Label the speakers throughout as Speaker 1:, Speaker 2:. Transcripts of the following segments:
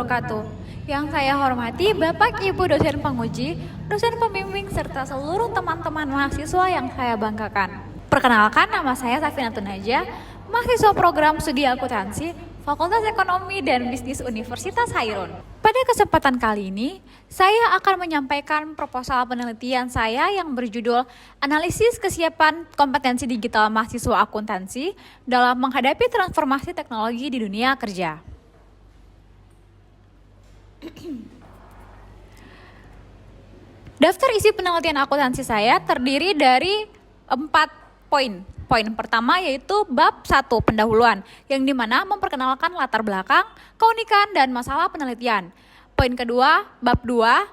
Speaker 1: wabarakatuh. Yang saya hormati Bapak Ibu dosen penguji, dosen pembimbing, serta seluruh teman-teman mahasiswa yang saya banggakan. Perkenalkan, nama saya Safinatun Najah, mahasiswa program studi akuntansi Fakultas Ekonomi dan Bisnis Universitas Hairun. Pada kesempatan kali ini, saya akan menyampaikan proposal penelitian saya yang berjudul Analisis Kesiapan Kompetensi Digital Mahasiswa Akuntansi dalam Menghadapi Transformasi Teknologi di Dunia Kerja. Daftar isi penelitian akuntansi saya terdiri dari 4 poin. Poin pertama yaitu bab 1 pendahuluan, yang dimana memperkenalkan latar belakang, keunikan, dan masalah penelitian. Poin kedua, bab 2,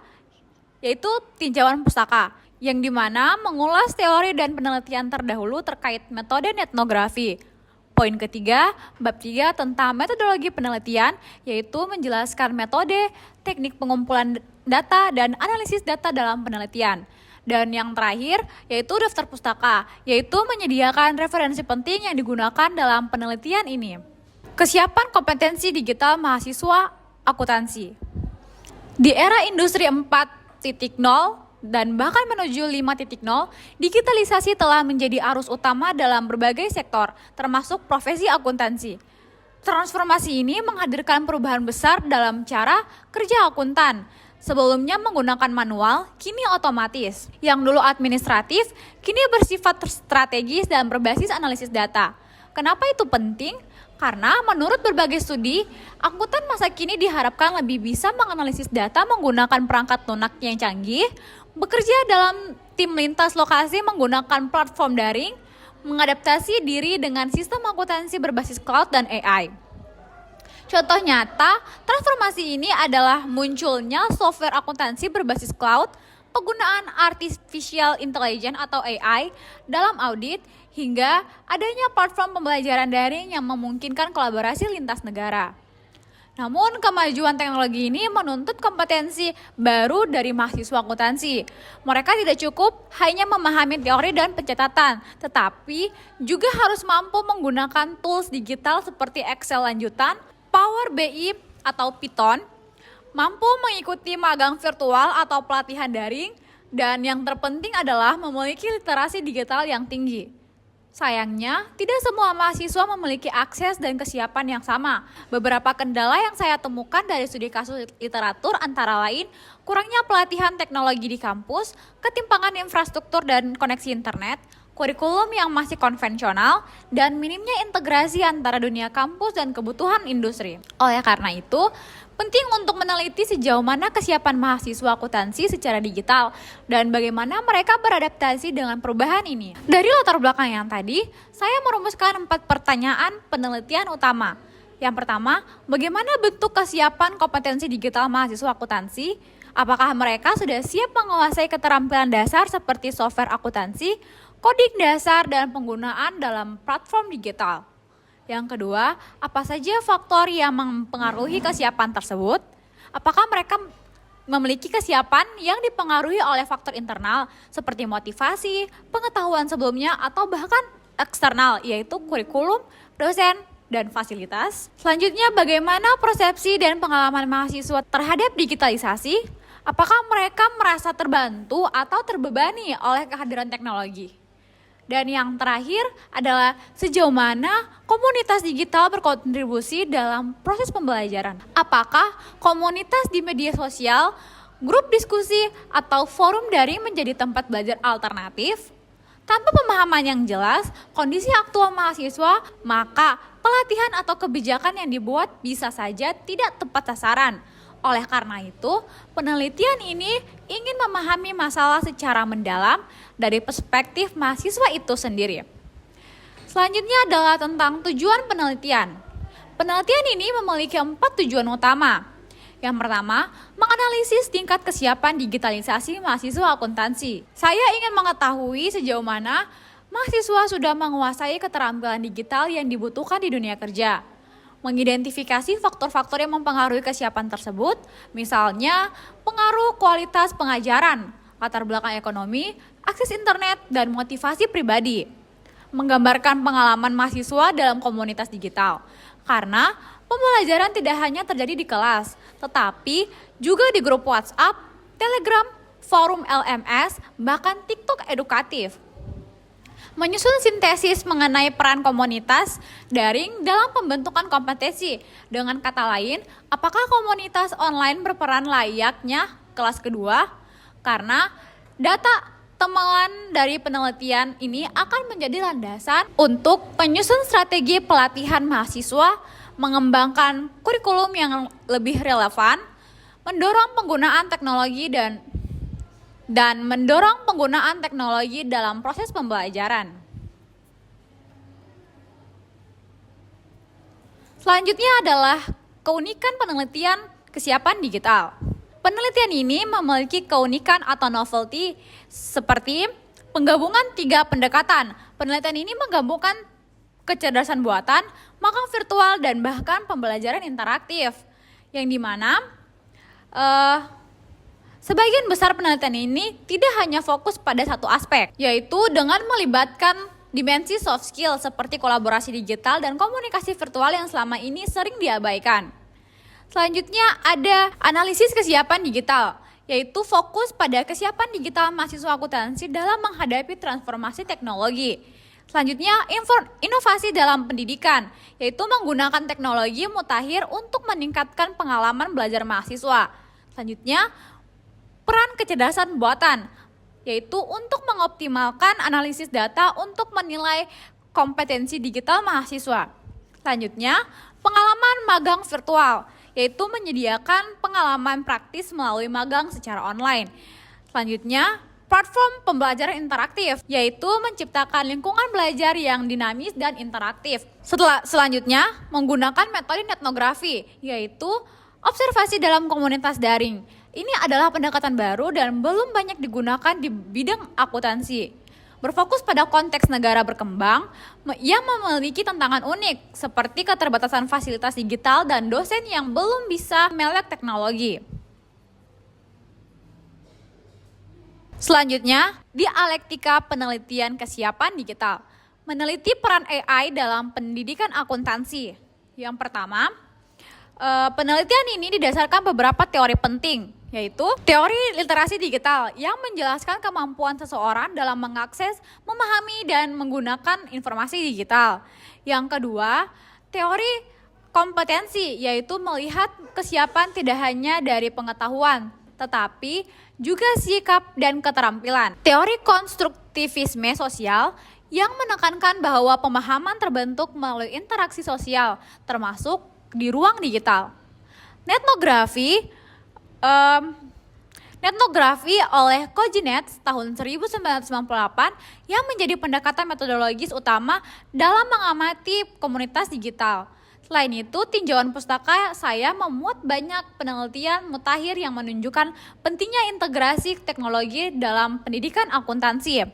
Speaker 1: yaitu tinjauan pustaka, yang dimana mengulas teori dan penelitian terdahulu terkait metode etnografi. Poin ketiga, bab 3 tentang metodologi penelitian, yaitu menjelaskan metode, teknik pengumpulan data, dan analisis data dalam penelitian. Dan yang terakhir, yaitu daftar pustaka, yaitu menyediakan referensi penting yang digunakan dalam penelitian ini. Kesiapan kompetensi digital mahasiswa akuntansi. Di era industri 4.0 dan bahkan menuju 5.0, digitalisasi telah menjadi arus utama dalam berbagai sektor, termasuk profesi akuntansi. Transformasi ini menghadirkan perubahan besar dalam cara kerja akuntan. Sebelumnya menggunakan manual, kini otomatis. Yang dulu administratif, kini bersifat strategis dan berbasis analisis data. Kenapa itu penting? Karena menurut berbagai studi, akuntan masa kini diharapkan lebih bisa menganalisis data menggunakan perangkat lunak yang canggih, bekerja dalam tim lintas lokasi menggunakan platform daring, mengadaptasi diri dengan sistem akuntansi berbasis cloud dan AI. Contoh nyata, transformasi ini adalah munculnya software akuntansi berbasis cloud, penggunaan artificial intelligence atau AI dalam audit, hingga adanya platform pembelajaran daring yang memungkinkan kolaborasi lintas negara. Namun, kemajuan teknologi ini menuntut kompetensi baru dari mahasiswa akuntansi. Mereka tidak cukup hanya memahami teori dan pencatatan, tetapi juga harus mampu menggunakan tools digital seperti Excel lanjutan, Power BI atau Python, mampu mengikuti magang virtual atau pelatihan daring, dan yang terpenting adalah memiliki literasi digital yang tinggi. Sayangnya, tidak semua mahasiswa memiliki akses dan kesiapan yang sama. Beberapa kendala yang saya temukan dari studi kasus literatur antara lain, kurangnya pelatihan teknologi di kampus, ketimpangan infrastruktur dan koneksi internet, kurikulum yang masih konvensional, dan minimnya integrasi antara dunia kampus dan kebutuhan industri. Oleh karena itu, penting untuk meneliti sejauh mana kesiapan mahasiswa akuntansi secara digital dan bagaimana mereka beradaptasi dengan perubahan ini. Dari latar belakang yang tadi, saya merumuskan 4 pertanyaan penelitian utama. Yang pertama, bagaimana bentuk kesiapan kompetensi digital mahasiswa akuntansi? Apakah mereka sudah siap menguasai keterampilan dasar seperti software akuntansi, coding dasar, dan penggunaan dalam platform digital? Yang kedua, apa saja faktor yang mempengaruhi kesiapan tersebut? Apakah mereka memiliki kesiapan yang dipengaruhi oleh faktor internal seperti motivasi, pengetahuan sebelumnya, atau bahkan eksternal, yaitu kurikulum, dosen, dan fasilitas? Selanjutnya, bagaimana persepsi dan pengalaman mahasiswa terhadap digitalisasi? Apakah mereka merasa terbantu atau terbebani oleh kehadiran teknologi? Dan yang terakhir adalah sejauh mana komunitas digital berkontribusi dalam proses pembelajaran. Apakah komunitas di media sosial, grup diskusi, atau forum daring menjadi tempat belajar alternatif? Tanpa pemahaman yang jelas kondisi aktual mahasiswa, maka pelatihan atau kebijakan yang dibuat bisa saja tidak tepat sasaran. Oleh karena itu, penelitian ini ingin memahami masalah secara mendalam dari perspektif mahasiswa itu sendiri. Selanjutnya adalah tentang tujuan penelitian. Penelitian ini memiliki 4 tujuan utama. Yang pertama, menganalisis tingkat kesiapan digitalisasi mahasiswa akuntansi. Saya ingin mengetahui sejauh mana mahasiswa sudah menguasai keterampilan digital yang dibutuhkan di dunia kerja. Mengidentifikasi faktor-faktor yang mempengaruhi kesiapan tersebut, misalnya pengaruh kualitas pengajaran, latar belakang ekonomi, akses internet, dan motivasi pribadi. Menggambarkan pengalaman mahasiswa dalam komunitas digital. Karena pembelajaran tidak hanya terjadi di kelas, tetapi juga di grup WhatsApp, Telegram, forum LMS, bahkan TikTok edukatif. Menyusun sintesis mengenai peran komunitas daring dalam pembentukan kompetensi. Dengan kata lain, apakah komunitas online berperan layaknya kelas kedua? Karena data temuan dari penelitian ini akan menjadi landasan untuk penyusun strategi pelatihan mahasiswa, mengembangkan kurikulum yang lebih relevan, mendorong penggunaan teknologi dan mendorong penggunaan teknologi dalam proses pembelajaran. Selanjutnya adalah keunikan penelitian kesiapan digital. Penelitian ini memiliki keunikan atau novelty seperti penggabungan 3 pendekatan. Penelitian ini menggabungkan kecerdasan buatan, magang virtual, dan bahkan pembelajaran interaktif. Yang dimana sebagian besar penelitian ini tidak hanya fokus pada satu aspek, yaitu dengan melibatkan dimensi soft skill seperti kolaborasi digital dan komunikasi virtual yang selama ini sering diabaikan. Selanjutnya ada analisis kesiapan digital, yaitu fokus pada kesiapan digital mahasiswa akuntansi dalam menghadapi transformasi teknologi. Selanjutnya inovasi dalam pendidikan, yaitu menggunakan teknologi mutakhir untuk meningkatkan pengalaman belajar mahasiswa. Selanjutnya peran kecerdasan buatan, yaitu untuk mengoptimalkan analisis data untuk menilai kompetensi digital mahasiswa. Selanjutnya, pengalaman magang virtual, yaitu menyediakan pengalaman praktis melalui magang secara online. Selanjutnya, platform pembelajaran interaktif, yaitu menciptakan lingkungan belajar yang dinamis dan interaktif. Selanjutnya, menggunakan metode etnografi, yaitu observasi dalam komunitas daring. Ini adalah pendekatan baru dan belum banyak digunakan di bidang akuntansi. Berfokus pada konteks negara berkembang yang memiliki tantangan unik seperti keterbatasan fasilitas digital dan dosen yang belum bisa melek teknologi. Selanjutnya, dialektika penelitian kesiapan digital. Meneliti peran AI dalam pendidikan akuntansi. Yang pertama, penelitian ini didasarkan beberapa teori penting, yaitu teori literasi digital yang menjelaskan kemampuan seseorang dalam mengakses, memahami, dan menggunakan informasi digital. Yang kedua, teori kompetensi, yaitu melihat kesiapan tidak hanya dari pengetahuan, tetapi juga sikap dan keterampilan. Teori konstruktivisme sosial yang menekankan bahwa pemahaman terbentuk melalui interaksi sosial, termasuk di ruang digital. Netnografi oleh Kojinet tahun 1998 yang menjadi pendekatan metodologis utama dalam mengamati komunitas digital. Selain itu, tinjauan pustaka saya memuat banyak penelitian mutakhir yang menunjukkan pentingnya integrasi teknologi dalam pendidikan akuntansi.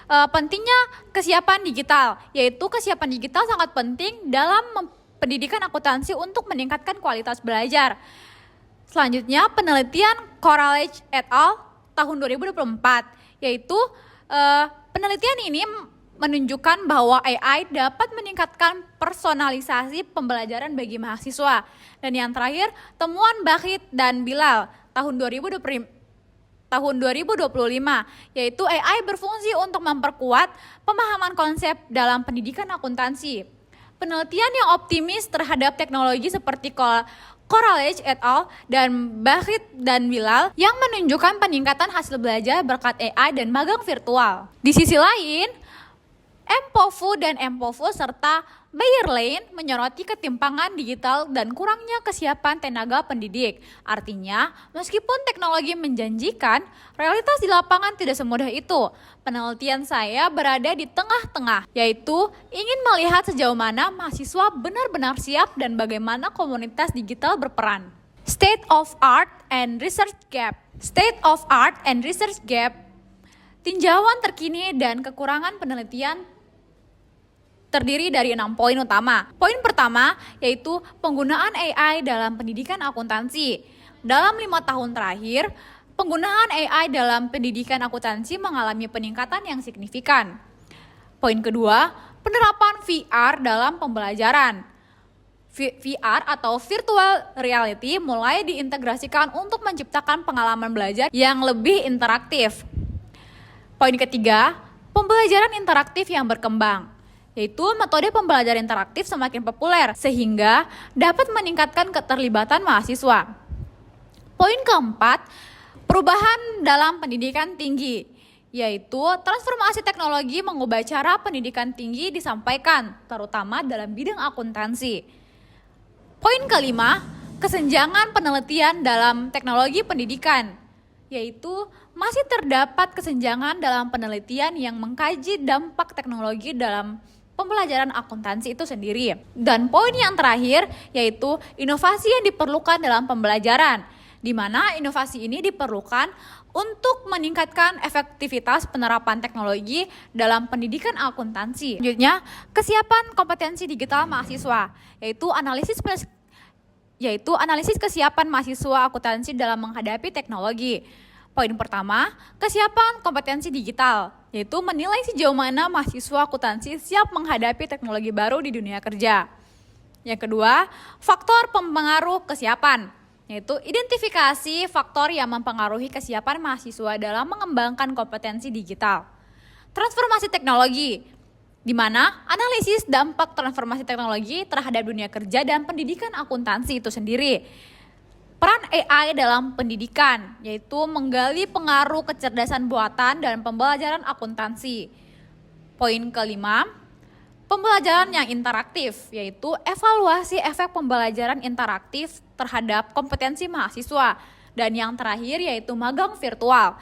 Speaker 1: Pentingnya kesiapan digital, yaitu kesiapan digital sangat penting dalam pendidikan akuntansi untuk meningkatkan kualitas belajar. Selanjutnya, penelitian Corrales et al. Tahun 2024, yaitu penelitian ini menunjukkan bahwa AI dapat meningkatkan personalisasi pembelajaran bagi mahasiswa. Dan yang terakhir, temuan Bahit dan Bilal tahun 2025, yaitu AI berfungsi untuk memperkuat pemahaman konsep dalam pendidikan akuntansi. Penelitian yang optimis terhadap teknologi seperti Corrales et al. Dan Bahit dan Bilal yang menunjukkan peningkatan hasil belajar berkat AI dan magang virtual. Di sisi lain, Mpofu dan Mpofu serta Bayerlein menyoroti ketimpangan digital dan kurangnya kesiapan tenaga pendidik. Artinya, meskipun teknologi menjanjikan, realitas di lapangan tidak semudah itu. Penelitian saya berada di tengah-tengah, yaitu ingin melihat sejauh mana mahasiswa benar-benar siap dan bagaimana komunitas digital berperan. State of Art and Research Gap. State of Art and Research Gap. Tinjauan terkini dan kekurangan penelitian terdiri dari 6 poin utama. Poin pertama yaitu penggunaan AI dalam pendidikan akuntansi. Dalam 5 tahun terakhir, penggunaan AI dalam pendidikan akuntansi mengalami peningkatan yang signifikan. Poin kedua, penerapan VR dalam pembelajaran. VR atau virtual reality mulai diintegrasikan untuk menciptakan pengalaman belajar yang lebih interaktif. Poin ketiga, pembelajaran interaktif yang berkembang, yaitu metode pembelajaran interaktif semakin populer sehingga dapat meningkatkan keterlibatan mahasiswa. Poin keempat, perubahan dalam pendidikan tinggi, yaitu transformasi teknologi mengubah cara pendidikan tinggi disampaikan, terutama dalam bidang akuntansi. Poin kelima, kesenjangan penelitian dalam teknologi pendidikan, yaitu masih terdapat kesenjangan dalam penelitian yang mengkaji dampak teknologi dalam pembelajaran akuntansi itu sendiri. Dan poin yang terakhir yaitu inovasi yang diperlukan dalam pembelajaran, di mana inovasi ini diperlukan untuk meningkatkan efektivitas penerapan teknologi dalam pendidikan akuntansi. Selanjutnya, kesiapan kompetensi digital mahasiswa, yaitu analisis kesiapan mahasiswa akuntansi dalam menghadapi teknologi. Poin pertama, kesiapan kompetensi digital, yaitu menilai sejauh mana mahasiswa akuntansi siap menghadapi teknologi baru di dunia kerja. Yang kedua, faktor pempengaruh kesiapan, yaitu identifikasi faktor yang mempengaruhi kesiapan mahasiswa dalam mengembangkan kompetensi digital. Transformasi teknologi, di mana analisis dampak transformasi teknologi terhadap dunia kerja dan pendidikan akuntansi itu sendiri. Peran AI dalam pendidikan, yaitu menggali pengaruh kecerdasan buatan dan pembelajaran akuntansi. Poin kelima, pembelajaran yang interaktif, yaitu evaluasi efek pembelajaran interaktif terhadap kompetensi mahasiswa. Dan yang terakhir yaitu magang virtual,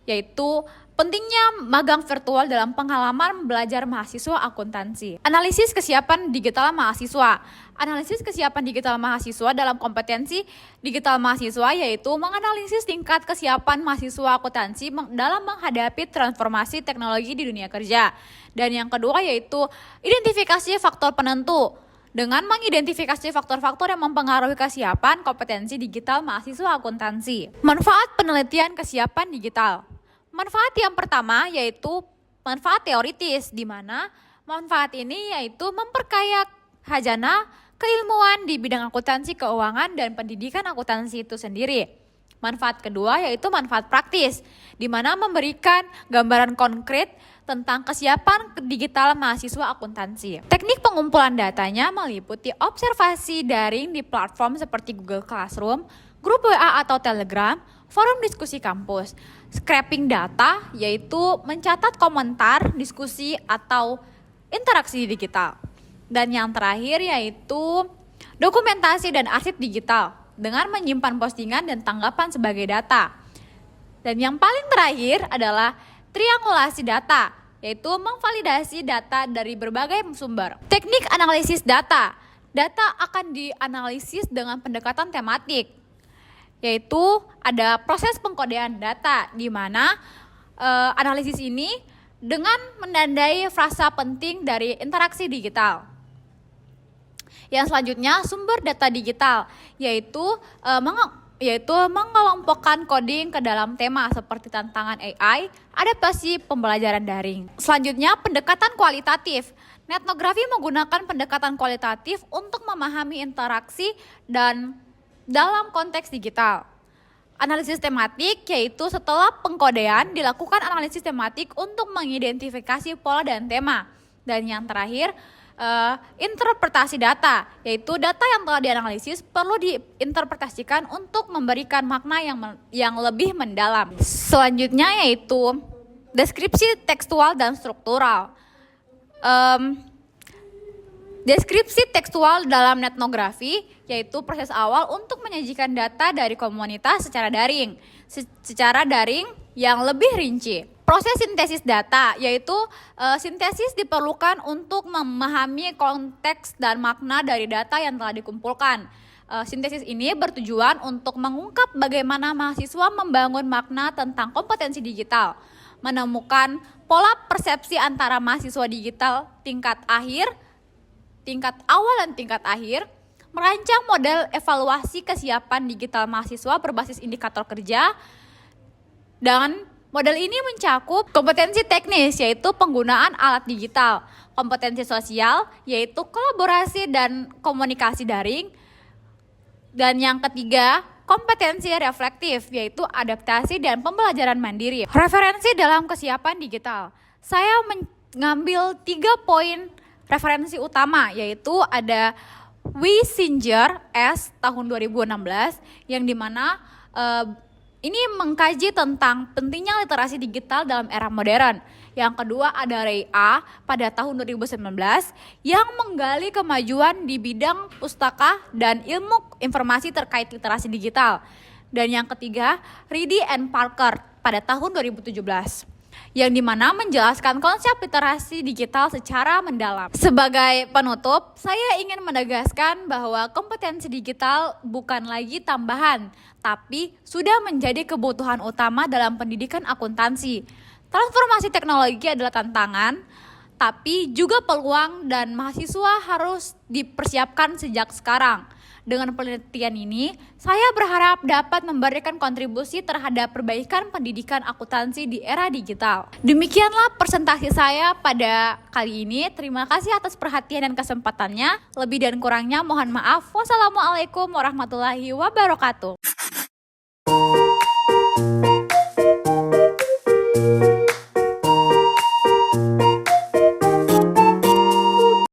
Speaker 1: yaitu pentingnya magang virtual dalam pengalaman belajar mahasiswa akuntansi. Analisis kesiapan digital mahasiswa. Analisis kesiapan digital mahasiswa dalam kompetensi digital mahasiswa yaitu menganalisis tingkat kesiapan mahasiswa akuntansi dalam menghadapi transformasi teknologi di dunia kerja. Dan yang kedua yaitu identifikasi faktor penentu. Dengan mengidentifikasi faktor-faktor yang mempengaruhi kesiapan kompetensi digital mahasiswa akuntansi. Manfaat penelitian kesiapan digital. Manfaat yang pertama yaitu manfaat teoritis, di mana manfaat ini yaitu memperkaya khazanah keilmuan di bidang akuntansi keuangan dan pendidikan akuntansi itu sendiri. Manfaat kedua yaitu manfaat praktis, di mana memberikan gambaran konkret tentang kesiapan digital mahasiswa akuntansi. Teknik pengumpulan datanya meliputi observasi daring di platform seperti Google Classroom, grup WA atau Telegram, forum diskusi kampus. Scraping data yaitu mencatat komentar, diskusi atau interaksi digital. Dan yang terakhir yaitu dokumentasi dan arsip digital dengan menyimpan postingan dan tanggapan sebagai data. Dan yang paling terakhir adalah triangulasi data, yaitu memvalidasi data dari berbagai sumber. Teknik analisis data. Data akan dianalisis dengan pendekatan tematik, yaitu ada proses pengkodean data, di mana analisis ini dengan menandai frasa penting dari interaksi digital. Yang selanjutnya sumber data digital, yaitu mengelompokkan coding ke dalam tema seperti tantangan AI, adaptasi pembelajaran daring. Selanjutnya pendekatan kualitatif. Netnografi menggunakan pendekatan kualitatif untuk memahami interaksi dan dalam konteks digital. Analisis tematik yaitu setelah pengkodean dilakukan analisis tematik untuk mengidentifikasi pola dan tema. Dan yang terakhir interpretasi data, yaitu data yang telah dianalisis perlu diinterpretasikan untuk memberikan makna yang lebih mendalam. Selanjutnya yaitu deskripsi tekstual dan struktural. Deskripsi tekstual dalam netnografi yaitu proses awal untuk menyajikan data dari komunitas secara daring yang lebih rinci. Proses sintesis data yaitu sintesis diperlukan untuk memahami konteks dan makna dari data yang telah dikumpulkan. Sintesis ini bertujuan untuk mengungkap bagaimana mahasiswa membangun makna tentang kompetensi digital, menemukan pola persepsi antara mahasiswa digital tingkat awal dan tingkat akhir, merancang model evaluasi kesiapan digital mahasiswa berbasis indikator kerja, dan Model ini mencakup kompetensi teknis, yaitu penggunaan alat digital, kompetensi sosial, yaitu kolaborasi dan komunikasi daring, dan yang ketiga, kompetensi reflektif, yaitu adaptasi dan pembelajaran mandiri. Referensi dalam kesiapan digital. Saya mengambil 3 poin referensi utama, yaitu ada Wiesinger S tahun 2016, yang dimana ini mengkaji tentang pentingnya literasi digital dalam era modern. Yang kedua ada Ray A pada tahun 2019 yang menggali kemajuan di bidang pustaka dan ilmu informasi terkait literasi digital. Dan yang ketiga, Reedy and Parker pada tahun 2017. Yang dimana menjelaskan konsep literasi digital secara mendalam. Sebagai penutup, saya ingin menegaskan bahwa kompetensi digital bukan lagi tambahan, tapi sudah menjadi kebutuhan utama dalam pendidikan akuntansi. Transformasi teknologi adalah tantangan, tapi juga peluang dan mahasiswa harus dipersiapkan sejak sekarang. Dengan penelitian ini, saya berharap dapat memberikan kontribusi terhadap perbaikan pendidikan akuntansi di era digital. Demikianlah presentasi saya pada kali ini. Terima kasih atas perhatian dan kesempatannya. Lebih dan kurangnya mohon maaf. Wassalamualaikum warahmatullahi wabarakatuh.